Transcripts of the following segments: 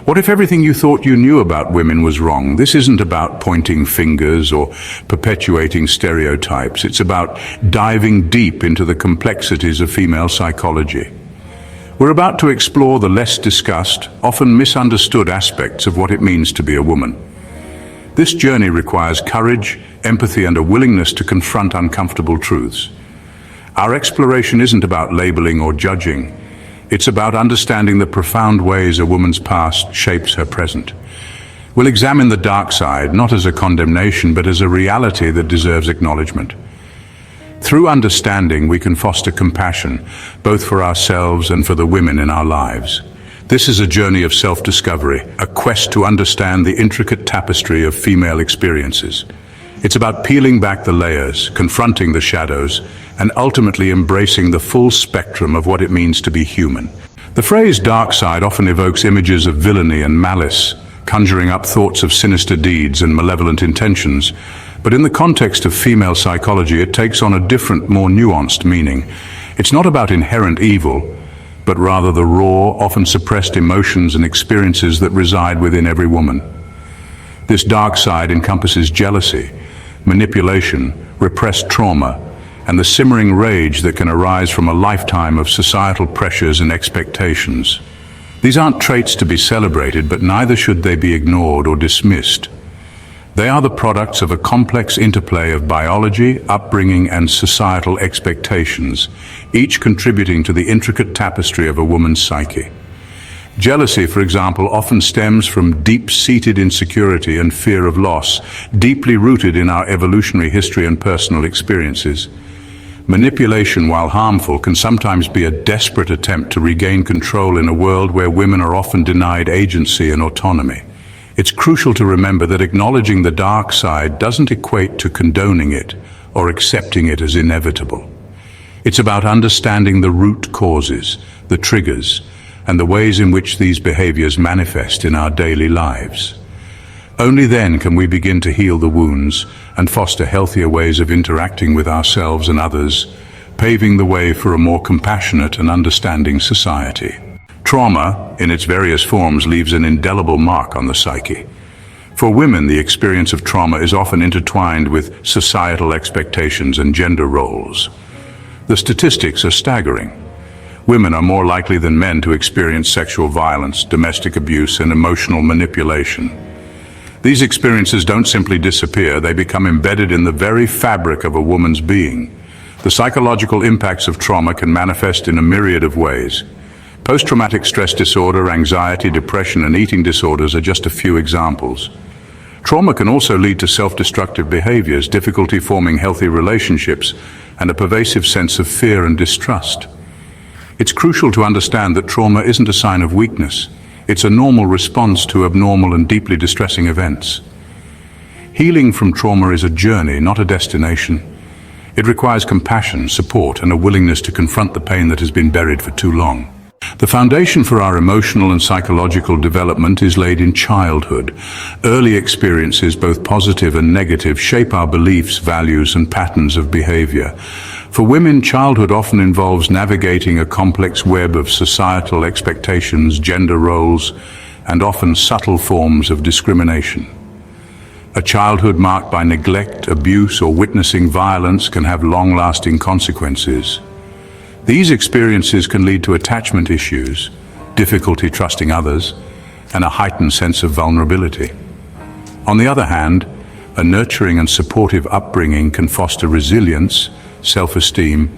What if everything you thought you knew about women was wrong? This isn't about pointing fingers or perpetuating stereotypes. It's about diving deep into the complexities of female psychology. We're about to explore the less discussed, often misunderstood aspects of what it means to be a woman. This journey requires courage, empathy, and a willingness to confront uncomfortable truths. Our exploration isn't about labeling or judging. It's about understanding the profound ways a woman's past shapes her present. We'll examine the dark side, not as a condemnation, but as a reality that deserves acknowledgement. Through understanding, we can foster compassion, both for ourselves and for the women in our lives. This is a journey of self-discovery, a quest to understand the intricate tapestry of female experiences. It's about peeling back the layers, confronting the shadows, and ultimately embracing the full spectrum of what it means to be human. The phrase dark side often evokes images of villainy and malice, conjuring up thoughts of sinister deeds and malevolent intentions. But in the context of female psychology, it takes on a different, more nuanced meaning. It's not about inherent evil, but rather the raw, often suppressed emotions and experiences that reside within every woman. This dark side encompasses jealousy, manipulation, repressed trauma, and the simmering rage that can arise from a lifetime of societal pressures and expectations. These aren't traits to be celebrated, but neither should they be ignored or dismissed. They are the products of a complex interplay of biology, upbringing, and societal expectations, each contributing to the intricate tapestry of a woman's psyche. Jealousy, for example, often stems from deep-seated insecurity and fear of loss, deeply rooted in our evolutionary history and personal experiences. Manipulation, while harmful, can sometimes be a desperate attempt to regain control in a world where women are often denied agency and autonomy. It's crucial to remember that acknowledging the dark side doesn't equate to condoning it or accepting it as inevitable. It's about understanding the root causes, the triggers, and the ways in which these behaviors manifest in our daily lives. Only then can we begin to heal the wounds and foster healthier ways of interacting with ourselves and others, paving the way for a more compassionate and understanding society. Trauma, in its various forms, leaves an indelible mark on the psyche. For women, the experience of trauma is often intertwined with societal expectations and gender roles. The statistics are staggering. Women are more likely than men to experience sexual violence, domestic abuse, and emotional manipulation. These experiences don't simply disappear, they become embedded in the very fabric of a woman's being. The psychological impacts of trauma can manifest in a myriad of ways. Post-traumatic stress disorder, anxiety, depression, and eating disorders are just a few examples. Trauma can also lead to self-destructive behaviors, difficulty forming healthy relationships, and a pervasive sense of fear and distrust. It's crucial to understand that trauma isn't a sign of weakness. It's a normal response to abnormal and deeply distressing events. Healing from trauma is a journey, not a destination. It requires compassion, support, and a willingness to confront the pain that has been buried for too long. The foundation for our emotional and psychological development is laid in childhood. Early experiences, both positive and negative, shape our beliefs, values, and patterns of behavior. For women, childhood often involves navigating a complex web of societal expectations, gender roles, and often subtle forms of discrimination. A childhood marked by neglect, abuse, or witnessing violence can have long-lasting consequences. These experiences can lead to attachment issues, difficulty trusting others, and a heightened sense of vulnerability. On the other hand, a nurturing and supportive upbringing can foster resilience, self-esteem,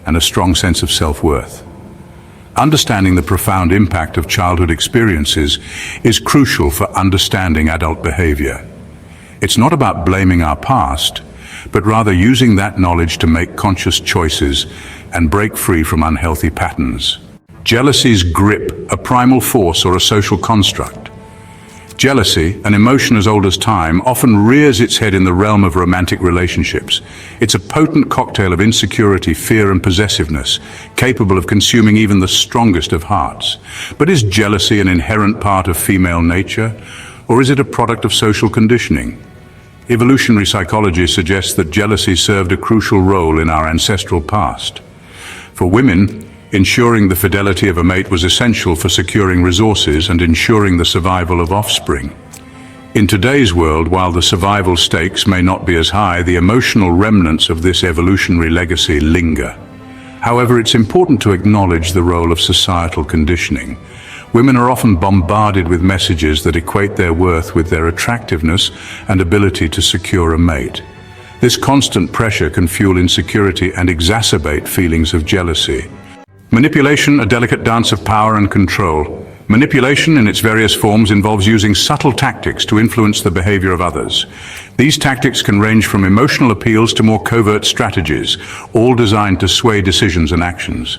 and a strong sense of self-worth. Understanding the profound impact of childhood experiences is crucial for understanding adult behavior. It's not about blaming our past, but rather using that knowledge to make conscious choices and break free from unhealthy patterns. Jealousy's grip, a primal force or a social construct. Jealousy, an emotion as old as time, often rears its head in the realm of romantic relationships. It's a potent cocktail of insecurity, fear, and possessiveness, capable of consuming even the strongest of hearts. But is jealousy an inherent part of female nature, or is it a product of social conditioning? Evolutionary psychology suggests that jealousy served a crucial role in our ancestral past. For women, Ensuring the fidelity of a mate was essential for securing resources and ensuring the survival of offspring. In today's world, while the survival stakes may not be as high, the emotional remnants of this evolutionary legacy linger. However, it's important to acknowledge the role of societal conditioning. Women are often bombarded with messages that equate their worth with their attractiveness and ability to secure a mate. This constant pressure can fuel insecurity and exacerbate feelings of jealousy. Manipulation, a delicate dance of power and control. Manipulation in its various forms involves using subtle tactics to influence the behavior of others. These tactics can range from emotional appeals to more covert strategies, all designed to sway decisions and actions.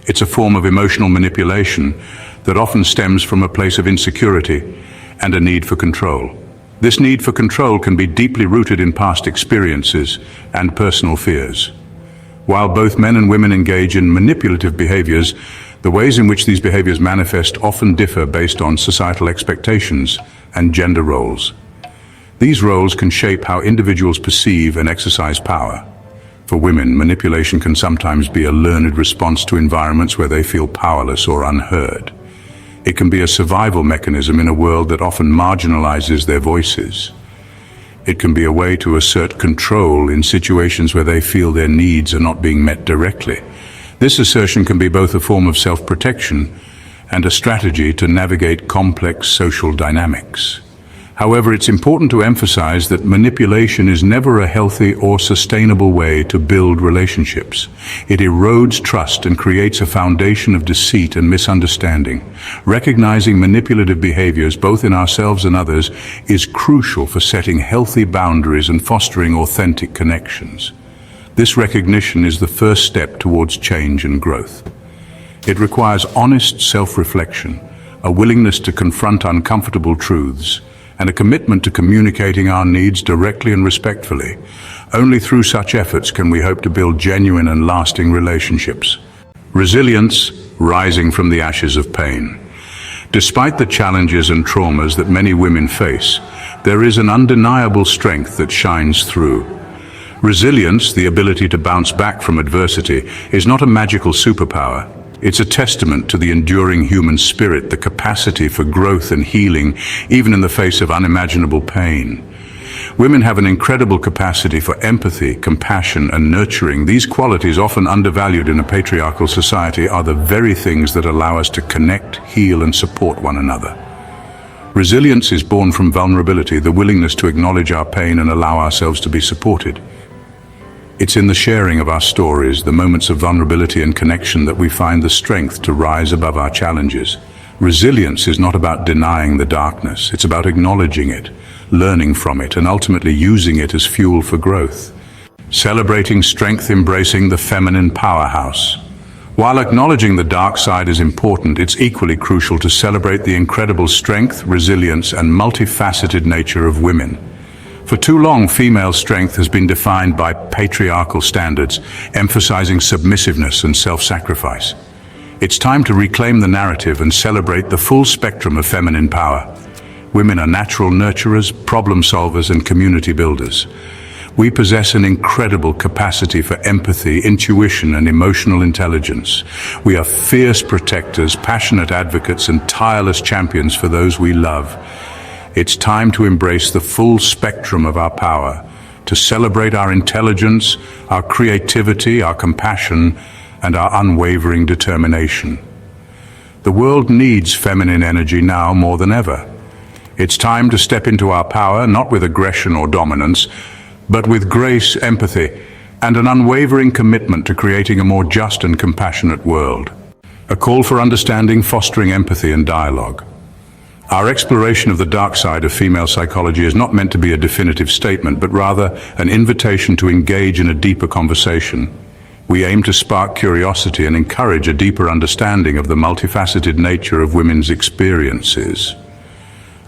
It's a form of emotional manipulation that often stems from a place of insecurity and a need for control. This need for control can be deeply rooted in past experiences and personal fears. While both men and women engage in manipulative behaviors, the ways in which these behaviors manifest often differ based on societal expectations and gender roles. These roles can shape how individuals perceive and exercise power. For women, manipulation can sometimes be a learned response to environments where they feel powerless or unheard. It can be a survival mechanism in a world that often marginalizes their voices. It can be a way to assert control in situations where they feel their needs are not being met directly. This assertion can be both a form of self-protection and a strategy to navigate complex social dynamics. However, it's important to emphasize that manipulation is never a healthy or sustainable way to build relationships. It erodes trust and creates a foundation of deceit and misunderstanding. Recognizing manipulative behaviors, both in ourselves and others, is crucial for setting healthy boundaries and fostering authentic connections. This recognition is the first step towards change and growth. It requires honest self-reflection, a willingness to confront uncomfortable truths, and a commitment to communicating our needs directly and respectfully. Only through such efforts can we hope to build genuine and lasting relationships. Resilience, rising from the ashes of pain. Despite the challenges and traumas that many women face, there is an undeniable strength that shines through. Resilience, the ability to bounce back from adversity, is not a magical superpower. It's a testament to the enduring human spirit, the capacity for growth and healing, even in the face of unimaginable pain. Women have an incredible capacity for empathy, compassion, and nurturing. These qualities, often undervalued in a patriarchal society, are the very things that allow us to connect, heal, and support one another. Resilience is born from vulnerability, the willingness to acknowledge our pain and allow ourselves to be supported. It's in the sharing of our stories, the moments of vulnerability and connection, that we find the strength to rise above our challenges. Resilience is not about denying the darkness. It's about acknowledging it, learning from it, and ultimately using it as fuel for growth. Celebrating strength, embracing the feminine powerhouse. While acknowledging the dark side is important, it's equally crucial to celebrate the incredible strength, resilience, and multifaceted nature of women. For too long, female strength has been defined by patriarchal standards, emphasizing submissiveness and self-sacrifice. It's time to reclaim the narrative and celebrate the full spectrum of feminine power. Women are natural nurturers, problem solvers, and community builders. We possess an incredible capacity for empathy, intuition, and emotional intelligence. We are fierce protectors, passionate advocates, and tireless champions for those we love. It's time to embrace the full spectrum of our power, to celebrate our intelligence, our creativity, our compassion, and our unwavering determination. The world needs feminine energy now more than ever. It's time to step into our power, not with aggression or dominance, but with grace, empathy, and an unwavering commitment to creating a more just and compassionate world. A call for understanding, fostering empathy, and dialogue. Our exploration of the dark side of female psychology is not meant to be a definitive statement, but rather an invitation to engage in a deeper conversation. We aim to spark curiosity and encourage a deeper understanding of the multifaceted nature of women's experiences.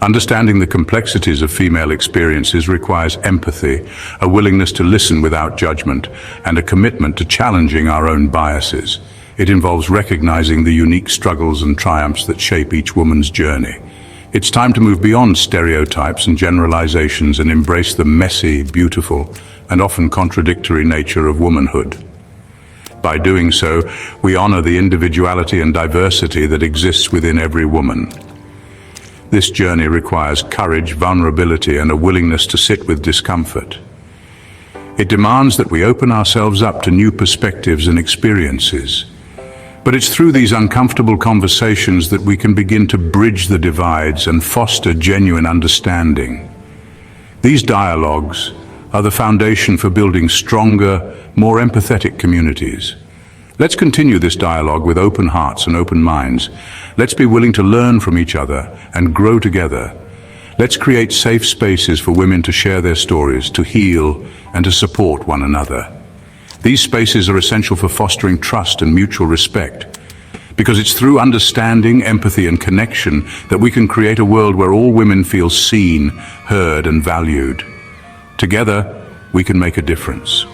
Understanding the complexities of female experiences requires empathy, a willingness to listen without judgment, and a commitment to challenging our own biases. It involves recognizing the unique struggles and triumphs that shape each woman's journey. It's time to move beyond stereotypes and generalizations and embrace the messy, beautiful, and often contradictory nature of womanhood. By doing so, we honor the individuality and diversity that exists within every woman. This journey requires courage, vulnerability, and a willingness to sit with discomfort. It demands that we open ourselves up to new perspectives and experiences. But it's through these uncomfortable conversations that we can begin to bridge the divides and foster genuine understanding. These dialogues are the foundation for building stronger, more empathetic communities. Let's continue this dialogue with open hearts and open minds. Let's be willing to learn from each other and grow together. Let's create safe spaces for women to share their stories, to heal, and to support one another. These spaces are essential for fostering trust and mutual respect, because it's through understanding, empathy, and connection that we can create a world where all women feel seen, heard, and valued. Together, we can make a difference.